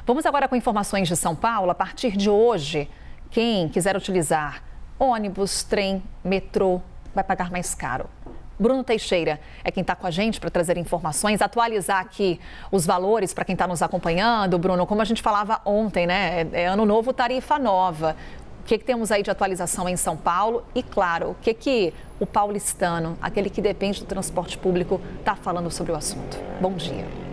Vamos agora com informações de São Paulo. A partir de hoje, quem quiser utilizar ônibus, trem, metrô, vai pagar mais caro. Bruno Teixeira é quem está com a gente para trazer informações, atualizar aqui os valores para quem está nos acompanhando. Bruno, como a gente falava ontem, né? É ano novo, tarifa nova. O que temos aí de atualização em São Paulo? E, claro, o que o paulistano, aquele que depende do transporte público, está falando sobre o assunto? Bom dia.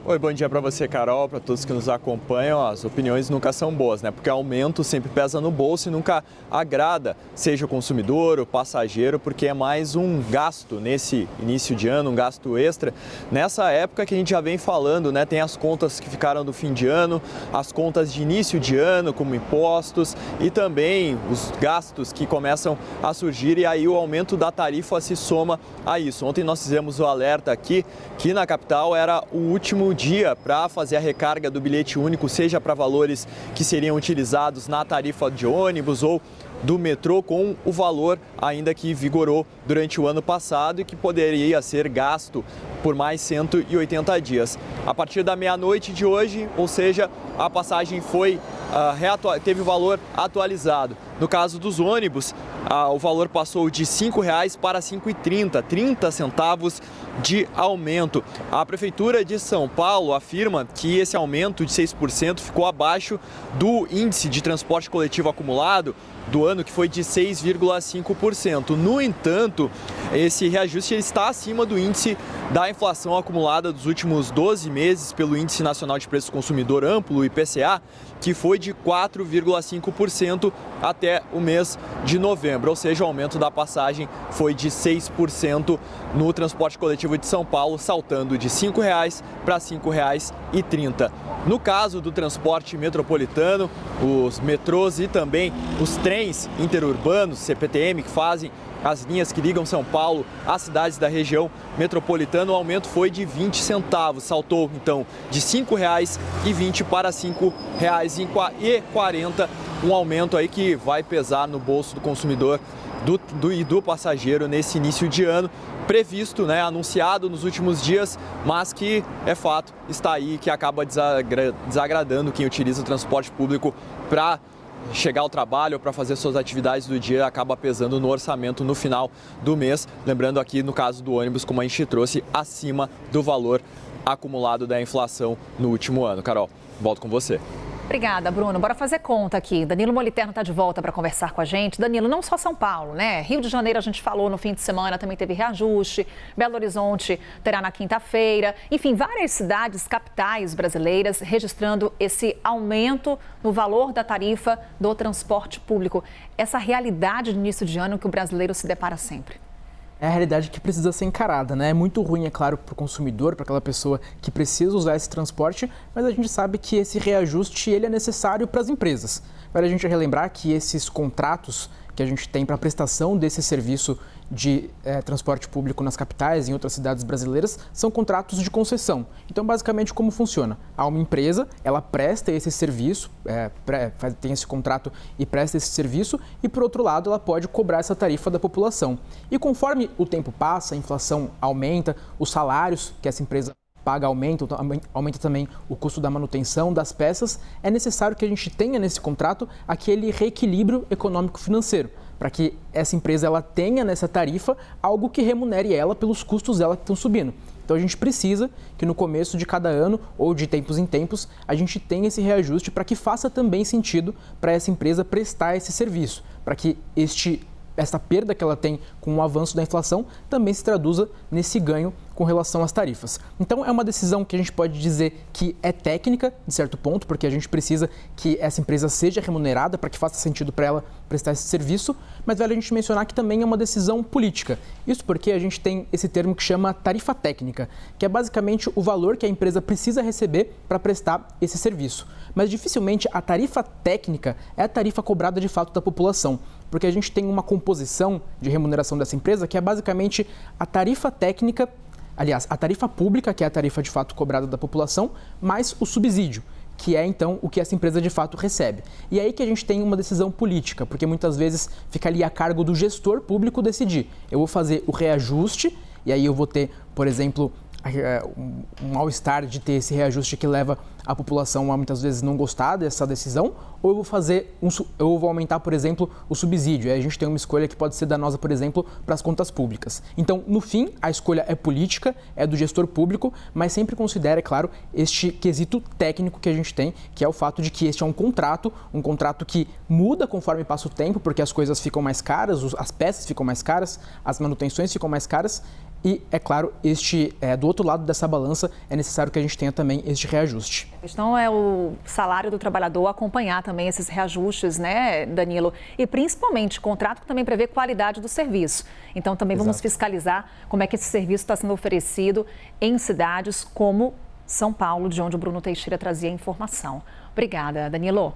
Oi, bom dia para você, Carol, para todos que nos acompanham. As opiniões nunca são boas, né? Porque aumento sempre pesa no bolso e nunca agrada, seja o consumidor, o passageiro, porque é mais um gasto nesse início de ano, um gasto extra. Nessa época que a gente já vem falando, né? Tem as contas que ficaram do fim de ano, as contas de início de ano, como impostos, e também os gastos que começam a surgir, e aí o aumento da tarifa se soma a isso. Ontem nós fizemos o alerta aqui que na capital era o último dia para fazer a recarga do bilhete único, seja para valores que seriam utilizados na tarifa de ônibus ou do metrô, com o valor ainda que vigorou durante o ano passado e que poderia ser gasto por mais 180 dias. A partir da meia-noite de hoje, ou seja, a passagem teve o valor atualizado. No caso dos ônibus, o valor passou de R$ 5,00 para R$ 5,30, 30 centavos de aumento. A Prefeitura de São Paulo afirma que esse aumento de 6% ficou abaixo do índice de transporte coletivo acumulado do ano, que foi de 6,5%. No entanto, esse reajuste está acima do índice da inflação acumulada dos últimos 12 meses pelo Índice Nacional de Preço Consumidor Amplo, o IPCA, que foi de 4,5% até o mês de novembro, ou seja, o aumento da passagem foi de 6% no transporte coletivo de São Paulo, saltando de R$ 5,00 para R$ 5,30. No caso do transporte metropolitano, os metrôs e também os trens interurbanos, CPTM, que fazem as linhas que ligam São Paulo às cidades da região metropolitana, o aumento foi de 20 centavos, saltou então de R$ 5,20 para R$ 5,40, um aumento aí que vai pesar no bolso do consumidor e do passageiro nesse início de ano, previsto, né, anunciado nos últimos dias, mas que é fato, está aí, que acaba desagradando quem utiliza o transporte público para chegar ao trabalho ou para fazer suas atividades do dia, acaba pesando no orçamento no final do mês. Lembrando aqui, no caso do ônibus, como a gente trouxe, acima do valor acumulado da inflação no último ano. Carol, volto com você. Obrigada, Bruno. Bora fazer conta aqui. Danilo Moliterno está de volta para conversar com a gente. Danilo, não só São Paulo, né? Rio de Janeiro a gente falou no fim de semana, também teve reajuste. Belo Horizonte terá na quinta-feira. Enfim, várias cidades capitais brasileiras registrando esse aumento no valor da tarifa do transporte público. Essa realidade de início de ano que o brasileiro se depara sempre. É a realidade que precisa ser encarada, né? É muito ruim, é claro, para o consumidor, para aquela pessoa que precisa usar esse transporte, mas a gente sabe que esse reajuste ele é necessário para as empresas. Vale a gente relembrar que esses contratos que a gente tem para a prestação desse serviço de transporte público nas capitais e em outras cidades brasileiras são contratos de concessão. Então, basicamente, como funciona? Há uma empresa, ela presta esse serviço, tem esse contrato e presta esse serviço, e, por outro lado, ela pode cobrar essa tarifa da população. E conforme o tempo passa, a inflação aumenta, os salários que essa empresa paga aumenta também o custo da manutenção das peças, é necessário que a gente tenha nesse contrato aquele reequilíbrio econômico-financeiro, para que essa empresa ela tenha nessa tarifa algo que remunere ela pelos custos dela que estão subindo. Então a gente precisa que no começo de cada ano ou de tempos em tempos a gente tenha esse reajuste para que faça também sentido para essa empresa prestar esse serviço, para que essa perda que ela tem com o avanço da inflação também se traduza nesse ganho com relação às tarifas. Então é uma decisão que a gente pode dizer que é técnica, de certo ponto, porque a gente precisa que essa empresa seja remunerada para que faça sentido para ela prestar esse serviço, mas vale a gente mencionar que também é uma decisão política. Isso porque a gente tem esse termo que chama tarifa técnica, que é basicamente o valor que a empresa precisa receber para prestar esse serviço. Mas dificilmente a tarifa técnica é a tarifa cobrada de fato da população, porque a gente tem uma composição de remuneração dessa empresa que é basicamente a tarifa técnica, aliás, a tarifa pública, que é a tarifa de fato cobrada da população, mais o subsídio, que é então o que essa empresa de fato recebe. E é aí que a gente tem uma decisão política, porque muitas vezes fica ali a cargo do gestor público decidir. Eu vou fazer o reajuste, e aí eu vou ter, por exemplo, um mal-estar de ter esse reajuste que leva a população a muitas vezes não gostar dessa decisão, ou eu vou aumentar, por exemplo, o subsídio. Aí a gente tem uma escolha que pode ser danosa, por exemplo, para as contas públicas. Então, no fim, a escolha é política, é do gestor público, mas sempre considera, é claro, este quesito técnico que a gente tem, que é o fato de que este é um contrato que muda conforme passa o tempo, porque as coisas ficam mais caras, as peças ficam mais caras, as manutenções ficam mais caras. E, é claro, do outro lado dessa balança é necessário que a gente tenha também este reajuste. A questão é o salário do trabalhador acompanhar também esses reajustes, né, Danilo? E principalmente o contrato que também prevê qualidade do serviço. Então também vamos fiscalizar como é que esse serviço está sendo oferecido em cidades como São Paulo, de onde o Bruno Teixeira trazia a informação. Obrigada, Danilo.